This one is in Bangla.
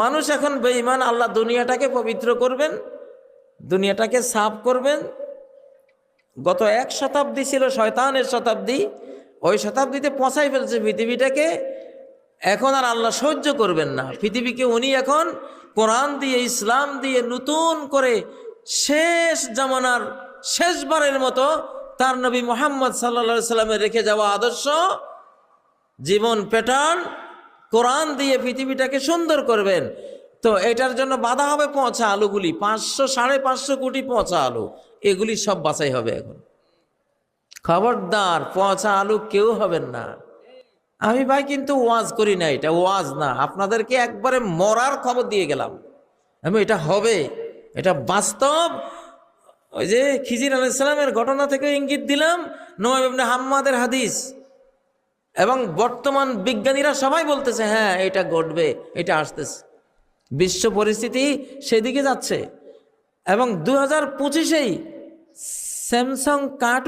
মানুষ এখন বেঈমান। আল্লাহ দুনিয়াটাকে পবিত্র করবেন, দুনিয়াটাকে সাফ করবেন। গত 1 শতাব্দী ছিল শয়তানের শতাব্দী, ওই শতাব্দীতে পৌঁছাই ফেলছে পৃথিবীটাকে। এখন আর আল্লাহ সহ্য করবেন না পৃথিবীকে। উনি এখন কোরআন দিয়ে, ইসলাম দিয়ে নতুন করে শেষ জামানার শেষবারের মতো তার নবী মুহাম্মদ সাল্লাল্লাহু সাল্লামের রেখে যাওয়া আদর্শ জীবন প্যাটার্ন কোরআন দিয়ে পৃথিবীটাকে সুন্দর করবেন। তো এটার জন্য বাধা হবে পচা আলুগুলি, 500-550 কোটি পচা আলু, এগুলি সব বাছাই হবে এখন। খবরদার, পচা আলু কেউ হবেন না। আমি ভাই কিন্তু ওয়াজ করি না, এটা ওয়াজ না, আপনাদেরকে একবারে মরার খবর দিয়ে গেলাম। আমি এটা হবে, এটা বাস্তব। ওই যে খিজির আলাইহিস সালামের ঘটনা থেকে ইঙ্গিত দিলাম, নুআইম ইবনে হাম্মাদের হাদিস, এবং বর্তমান বিজ্ঞানীরা সবাই বলতেছে হ্যাঁ এটা ঘটবে, এটা আসতেছে। বিশ্ব পরিস্থিতি সেদিকে যাচ্ছে। এবং 2025-এই স্যামসাং কার্ড